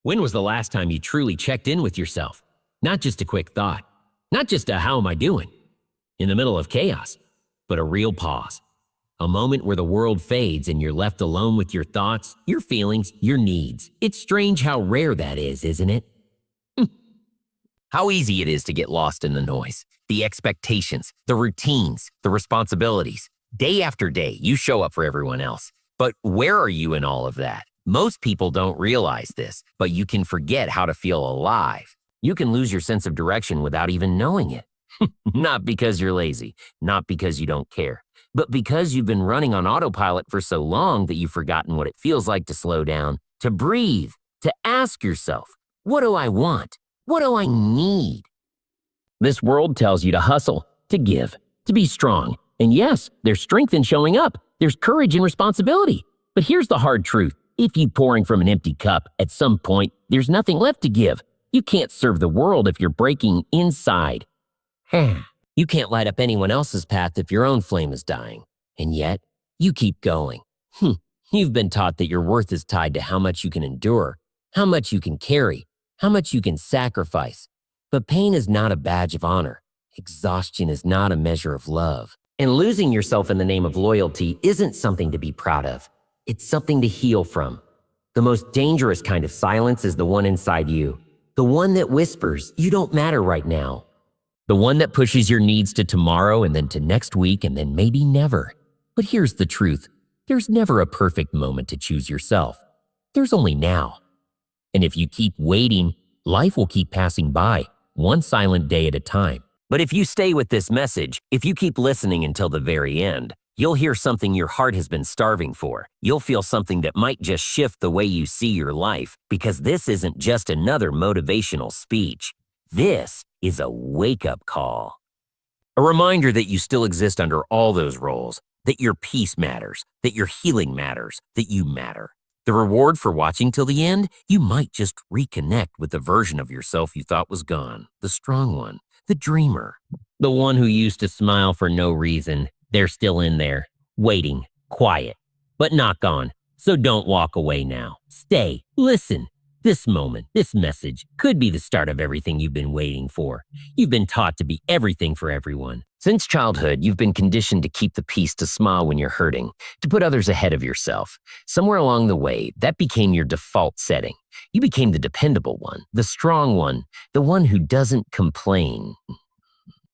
When was the last time you truly checked in with yourself? Not just a quick thought, not just a how am I doing in the middle of chaos, but a real pause. A moment where the world fades and you're left alone with your thoughts, your feelings, your needs. It's strange how rare that is, isn't it? How easy it is to get lost in the noise, the expectations, the routines, the responsibilities. Day after day, you show up for everyone else. But where are you in all of that? Most people don't realize this, but you can forget how to feel alive. You can lose your sense of direction without even knowing it. Not because you're lazy, not because you don't care, but because you've been running on autopilot for so long that you've forgotten what it feels like to slow down, to breathe, to ask yourself, what do I want? What do I need? This world tells you to hustle, to give, to be strong. And yes, there's strength in showing up. There's courage in responsibility. But here's the hard truth. If you pouring from an empty cup, at some point, there's nothing left to give. You can't serve the world if you're breaking inside. You can't light up anyone else's path if your own flame is dying. And yet, you keep going. You've been taught that your worth is tied to how much you can endure, how much you can carry, how much you can sacrifice. But pain is not a badge of honor. Exhaustion is not a measure of love. And losing yourself in the name of loyalty isn't something to be proud of. It's something to heal from. The most dangerous kind of silence is the one inside you. The one that whispers, you don't matter right now. The one that pushes your needs to tomorrow and then to next week and then maybe never. But here's the truth. There's never a perfect moment to choose yourself. There's only now. And if you keep waiting, life will keep passing by, one silent day at a time. But if you stay with this message, if you keep listening until the very end, you'll hear something your heart has been starving for. You'll feel something that might just shift the way you see your life, because this isn't just another motivational speech. This is a wake-up call. A reminder that you still exist under all those roles, that your peace matters, that your healing matters, that you matter. The reward for watching till the end? You might just reconnect with the version of yourself you thought was gone, the strong one, the dreamer, the one who used to smile for no reason. They're still in there, waiting, quiet, but not gone. So don't walk away now. Stay, listen. This moment, this message could be the start of everything you've been waiting for. You've been taught to be everything for everyone. Since childhood, you've been conditioned to keep the peace, to smile when you're hurting, to put others ahead of yourself. Somewhere along the way, that became your default setting. You became the dependable one, the strong one, the one who doesn't complain.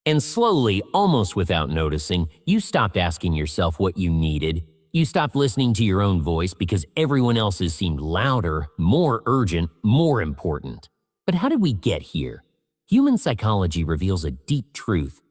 And slowly, almost without noticing, you stopped asking yourself what you needed. You stopped listening to your own voice because everyone else's seemed louder, more urgent, more important. But how did we get here? Human psychology reveals a deep truth.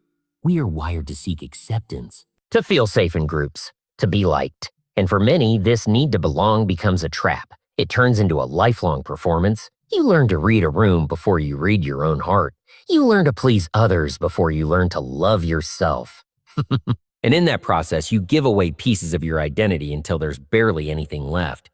We are wired to seek acceptance, to feel safe in groups, to be liked. And for many, this need to belong becomes a trap. It turns into a lifelong performance. You learn to read a room before you read your own heart. You learn to please others before you learn to love yourself. And in that process, you give away pieces of your identity until there's barely anything left.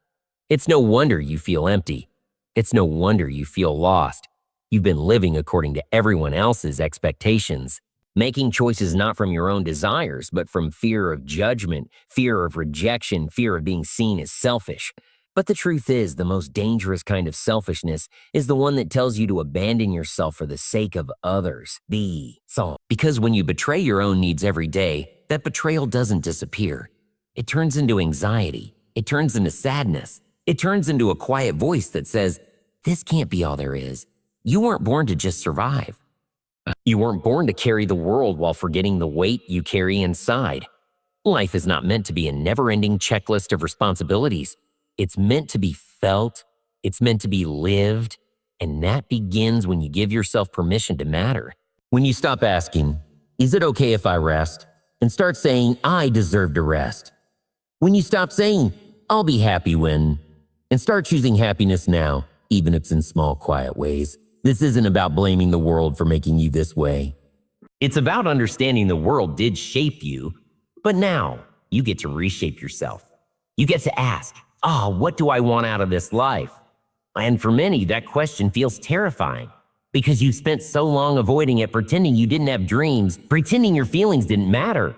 It's no wonder you feel empty. It's no wonder you feel lost. You've been living according to everyone else's expectations, making choices not from your own desires, but from fear of judgment, fear of rejection, fear of being seen as selfish. But the truth is, the most dangerous kind of selfishness is the one that tells you to abandon yourself for the sake of others. Because when you betray your own needs every day, that betrayal doesn't disappear. It turns into anxiety. It turns into sadness. It turns into a quiet voice that says, this can't be all there is. You weren't born to just survive. You weren't born to carry the world while forgetting the weight you carry inside. Life is not meant to be a never-ending checklist of responsibilities. It's meant to be felt. It's meant to be lived. And that begins when you give yourself permission to matter. When you stop asking, is it okay if I rest? And start saying, I deserve to rest. When you stop saying, I'll be happy when, and start choosing happiness now, even if it's in small, quiet ways. This isn't about blaming the world for making you this way. It's about understanding the world did shape you, but now you get to reshape yourself. You get to ask, what do I want out of this life? And for many, that question feels terrifying because you spent so long avoiding it, pretending you didn't have dreams, pretending your feelings didn't matter.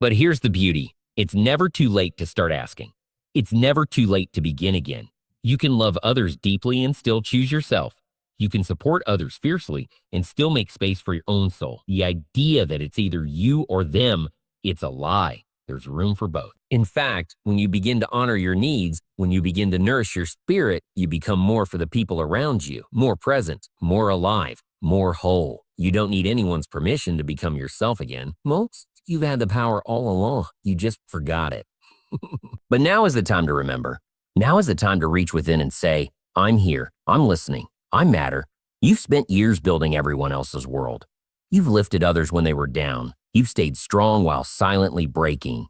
But here's the beauty. It's never too late to start asking. It's never too late to begin again. You can love others deeply and still choose yourself. You can support others fiercely and still make space for your own soul. The idea that it's either you or them, it's a lie. There's room for both. In fact, when you begin to honor your needs, when you begin to nourish your spirit, you become more for the people around you, more present, more alive, more whole. You don't need anyone's permission to become yourself again. Most, you've had the power all along. You just forgot it. But now is the time to remember. Now is the time to reach within and say, I'm here. I'm listening. I matter. You've spent years building everyone else's world. You've lifted others when they were down. You've stayed strong while silently breaking.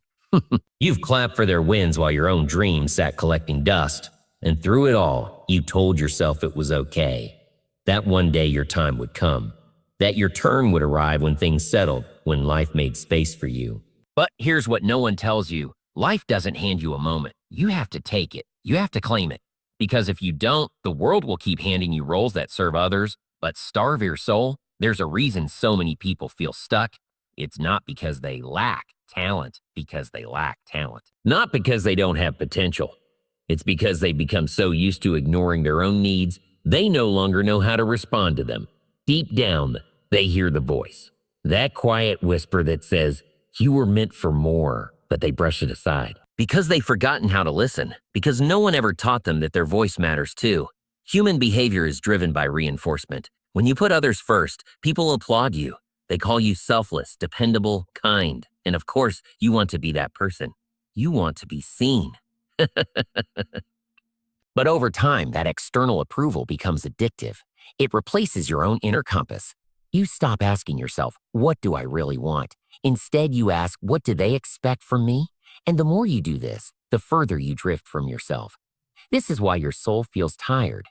You've clapped for their wins while your own dreams sat collecting dust. And through it all, you told yourself it was okay. That one day your time would come. That your turn would arrive when things settled, when life made space for you. But here's what no one tells you. Life doesn't hand you a moment. You have to take it. You have to claim it. Because if you don't, the world will keep handing you roles that serve others, but starve your soul. There's a reason so many people feel stuck. It's not because they lack talent, because they lack talent. Not because they don't have potential. It's because they become so used to ignoring their own needs, they no longer know how to respond to them. Deep down, they hear the voice. That quiet whisper that says, you were meant for more, but they brush it aside. Because they've forgotten how to listen, because no one ever taught them that their voice matters too. Human behavior is driven by reinforcement. When you put others first, people applaud you. They call you selfless, dependable, kind. And of course, you want to be that person. You want to be seen. But over time, that external approval becomes addictive. It replaces your own inner compass. You stop asking yourself, what do I really want? Instead, you ask, what do they expect from me? And the more you do this, the further you drift from yourself. This is why your soul feels tired.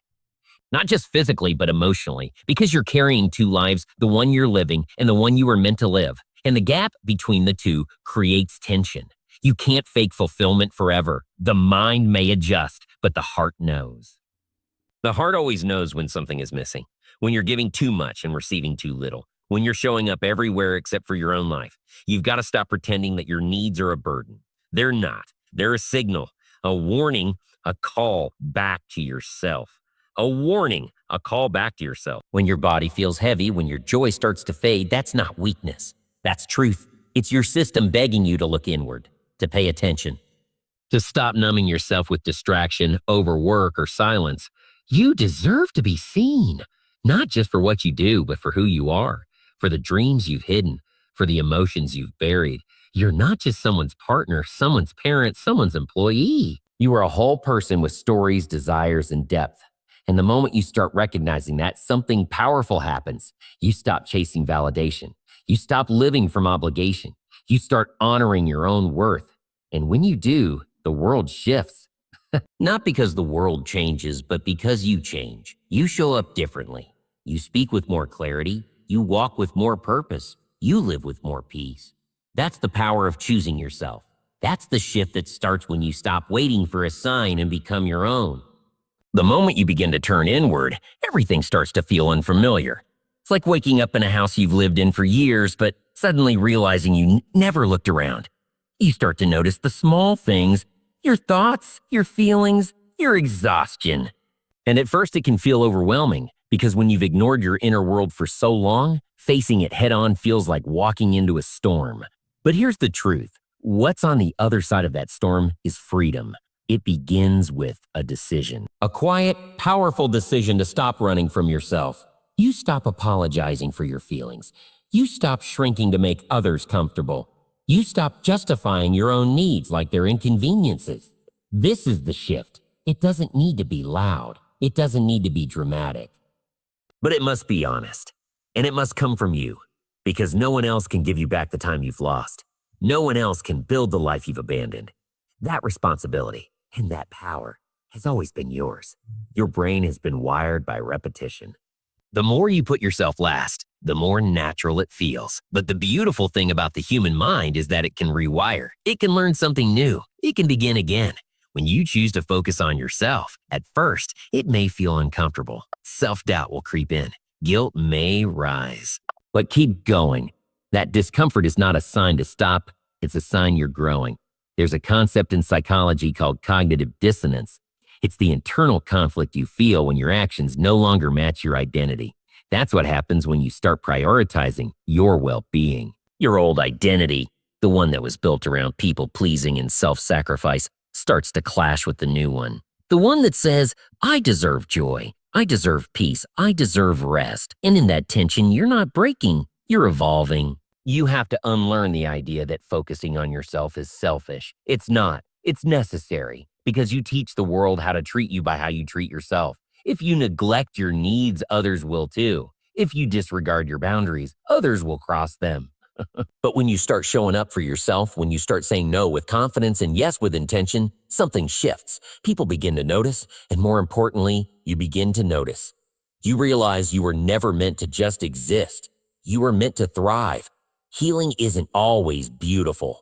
Not just physically, but emotionally, because you're carrying two lives, the one you're living and the one you were meant to live. And the gap between the two creates tension. You can't fake fulfillment forever. The mind may adjust, but the heart knows. The heart always knows when something is missing, when you're giving too much and receiving too little, when you're showing up everywhere except for your own life. You've got to stop pretending that your needs are a burden. They're not. They're a signal, a warning, a call back to yourself. A warning, a call back to yourself. When your body feels heavy, when your joy starts to fade, that's not weakness. That's truth. It's your system begging you to look inward, to pay attention, to stop numbing yourself with distraction, overwork, or silence. You deserve to be seen, not just for what you do, but for who you are, for the dreams you've hidden, for the emotions you've buried. You're not just someone's partner, someone's parent, someone's employee. You are a whole person with stories, desires, and depth. And the moment you start recognizing that, something powerful happens. You stop chasing validation. You stop living from obligation. You start honoring your own worth. And when you do, the world shifts. Not because the world changes, but because you change. You show up differently. You speak with more clarity. You walk with more purpose. You live with more peace. That's the power of choosing yourself. That's the shift that starts when you stop waiting for a sign and become your own. The moment you begin to turn inward, everything starts to feel unfamiliar. It's like waking up in a house you've lived in for years, but suddenly realizing you never looked around. You start to notice the small things, your thoughts, your feelings, your exhaustion. And at first it can feel overwhelming, because when you've ignored your inner world for so long, facing it head-on feels like walking into a storm. But here's the truth. What's on the other side of that storm is freedom. It begins with a decision. A quiet, powerful decision to stop running from yourself. You stop apologizing for your feelings. You stop shrinking to make others comfortable. You stop justifying your own needs like they're inconveniences. This is the shift. It doesn't need to be loud. It doesn't need to be dramatic. But it must be honest. And it must come from you. Because no one else can give you back the time you've lost. No one else can build the life you've abandoned. That responsibility and that power has always been yours. Your brain has been wired by repetition. The more you put yourself last, the more natural it feels. But the beautiful thing about the human mind is that it can rewire. It can learn something new. It can begin again. When you choose to focus on yourself, at first, it may feel uncomfortable. Self-doubt will creep in. Guilt may rise. But keep going. That discomfort is not a sign to stop. It's a sign you're growing. There's a concept in psychology called cognitive dissonance. It's the internal conflict you feel when your actions no longer match your identity. That's what happens when you start prioritizing your well being. Your old identity, the one that was built around people pleasing and self sacrifice, starts to clash with the new one. The one that says, I deserve joy, I deserve peace, I deserve rest. And in that tension, you're not breaking, you're evolving. You have to unlearn the idea that focusing on yourself is selfish. It's not. It's necessary because you teach the world how to treat you by how you treat yourself. If you neglect your needs, others will too. If you disregard your boundaries, others will cross them. But when you start showing up for yourself, when you start saying no with confidence and yes with intention, something shifts. People begin to notice, and more importantly, you begin to notice. You realize you were never meant to just exist. You were meant to thrive. Healing isn't always beautiful.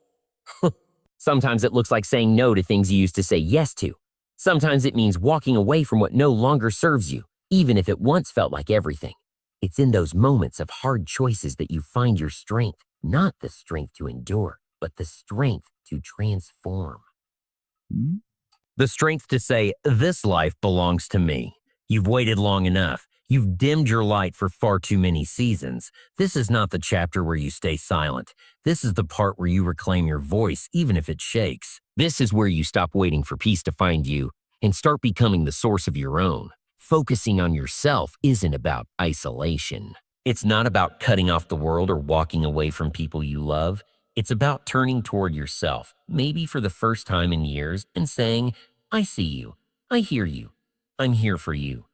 Sometimes it looks like saying no to things you used to say yes to. Sometimes it means walking away from what no longer serves you, even if it once felt like everything. It's in those moments of hard choices that you find your strength, not the strength to endure, but the strength to transform. The strength to say, this life belongs to me. You've waited long enough. You've dimmed your light for far too many seasons. This is not the chapter where you stay silent. This is the part where you reclaim your voice, even if it shakes. This is where you stop waiting for peace to find you and start becoming the source of your own. Focusing on yourself isn't about isolation. It's not about cutting off the world or walking away from people you love. It's about turning toward yourself, maybe for the first time in years, and saying, I see you. I hear you. I'm here for you.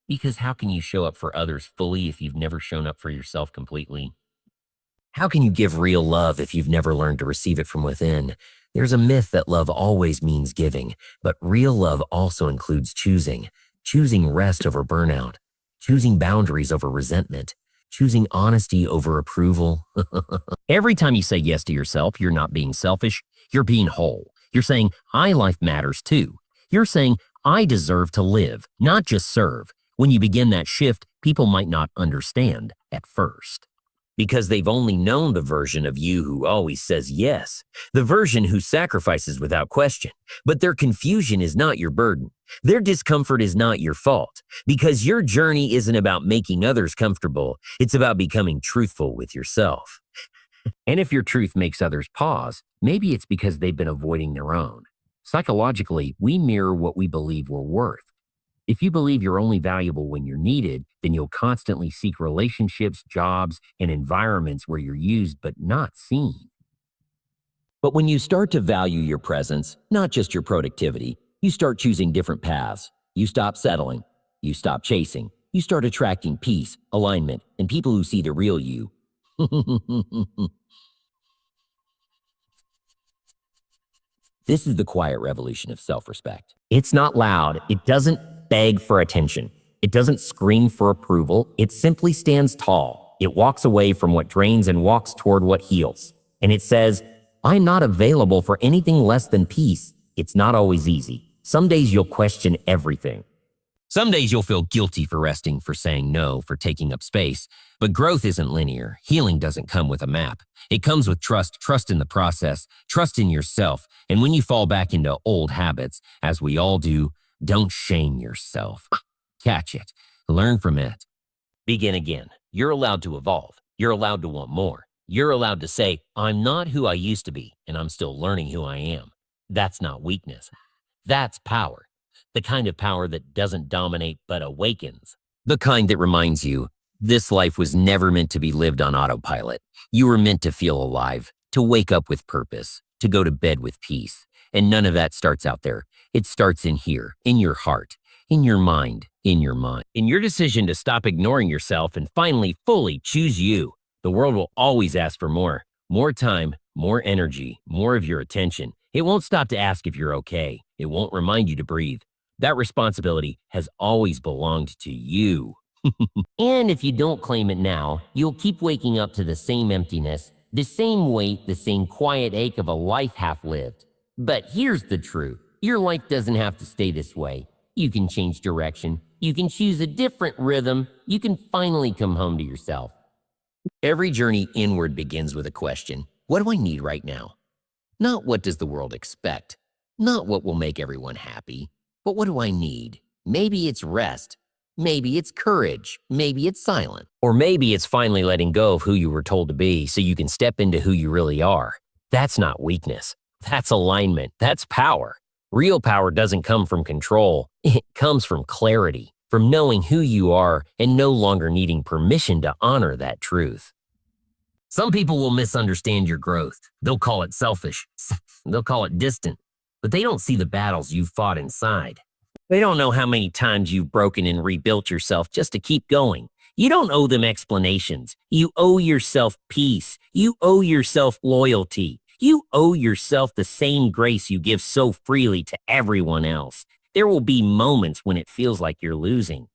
Because how can you show up for others fully if you've never shown up for yourself completely? How can you give real love if you've never learned to receive it from within? There's a myth that love always means giving, but real love also includes choosing. Choosing rest over burnout. Choosing boundaries over resentment. Choosing honesty over approval. Every time you say yes to yourself, you're not being selfish. You're being whole. You're saying, my life matters too. You're saying, I deserve to live, not just serve. When you begin that shift, people might not understand at first. Because they've only known the version of you who always says yes, the version who sacrifices without question. But their confusion is not your burden. Their discomfort is not your fault. Because your journey isn't about making others comfortable. It's about becoming truthful with yourself. And if your truth makes others pause, maybe it's because they've been avoiding their own. Psychologically, we mirror what we believe we're worth. If you believe you're only valuable when you're needed, then you'll constantly seek relationships, jobs, and environments where you're used but not seen. But when you start to value your presence, not just your productivity, you start choosing different paths. You stop settling. You stop chasing. You start attracting peace, alignment, and people who see the real you. This is the quiet revolution of self-respect. It's not loud. It doesn't beg for attention. It doesn't scream for approval. It simply stands tall. It walks away from what drains and walks toward what heals. And it says, I'm not available for anything less than peace. It's not always easy. Some days you'll question everything. Some days you'll feel guilty for resting, for saying no, for taking up space. But growth isn't linear. Healing doesn't come with a map. It comes with trust in the process, trust in yourself. And when you fall back into old habits, as we all do, don't shame yourself. Catch it. Learn from it. Begin again. You're allowed to evolve. You're allowed to want more. You're allowed to say, I'm not who I used to be, and I'm still learning who I am. That's not weakness. That's power. The kind of power that doesn't dominate but awakens. The kind that reminds you, this life was never meant to be lived on autopilot. You were meant to feel alive, to wake up with purpose, to go to bed with peace. And none of that starts out there. It starts in here, in your heart, in your mind, in your mind. In your decision to stop ignoring yourself and finally fully choose you, the world will always ask for more time, more energy, more of your attention. It won't stop to ask if you're okay. It won't remind you to breathe. That responsibility has always belonged to you. And if you don't claim it now, you'll keep waking up to the same emptiness, the same weight, the same quiet ache of a life half lived. But here's the truth. Your life doesn't have to stay this way. You can change direction. You can choose a different rhythm. You can finally come home to yourself. Every journey inward begins with a question. What do I need right now? Not what does the world expect. Not what will make everyone happy. But what do I need? Maybe it's rest. Maybe it's courage. Maybe it's silence. Or maybe it's finally letting go of who you were told to be so you can step into who you really are. That's not weakness. That's alignment. That's power. Real power doesn't come from control. It comes from clarity, from knowing who you are and no longer needing permission to honor that truth. Some people will misunderstand your growth. They'll call it selfish. They'll call it distant. But they don't see the battles you've fought inside. They don't know how many times you've broken and rebuilt yourself just to keep going. You don't owe them explanations. You owe yourself peace. You owe yourself loyalty. You owe yourself the same grace you give so freely to everyone else. There will be moments when it feels like you're losing,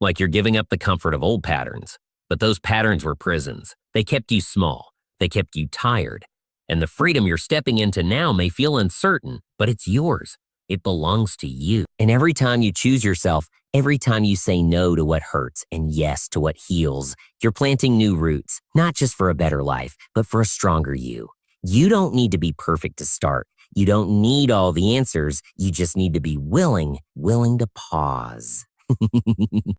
like you're giving up the comfort of old patterns. But those patterns were prisons. They kept you small. They kept you tired. And the freedom you're stepping into now may feel uncertain, but it's yours. It belongs to you. And every time you choose yourself, every time you say no to what hurts and yes to what heals, you're planting new roots, not just for a better life, but for a stronger you. You don't need to be perfect to start. You don't need all the answers. You just need to be willing to pause.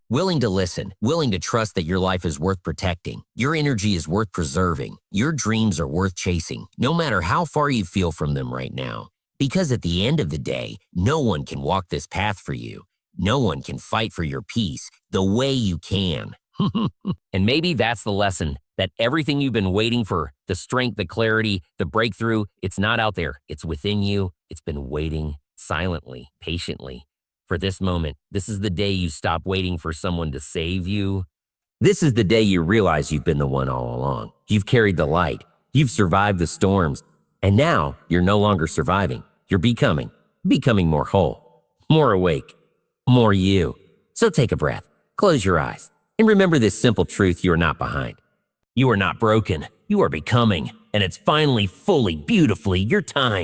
Willing to listen, willing to trust that your life is worth protecting. Your energy is worth preserving. Your dreams are worth chasing, no matter how far you feel from them right now. Because at the end of the day, no one can walk this path for you. No one can fight for your peace the way you can. And maybe that's the lesson, that everything you've been waiting for, the strength, the clarity, the breakthrough, it's not out there. It's within you. It's been waiting silently, patiently. For this moment, this is the day you stop waiting for someone to save you. This is the day you realize you've been the one all along. You've carried the light. You've survived the storms. And now you're no longer surviving. You're becoming more whole, more awake, more you. So take a breath, close your eyes, and remember this simple truth: you are not behind. You are not broken. You are becoming. And it's finally, fully, beautifully your time.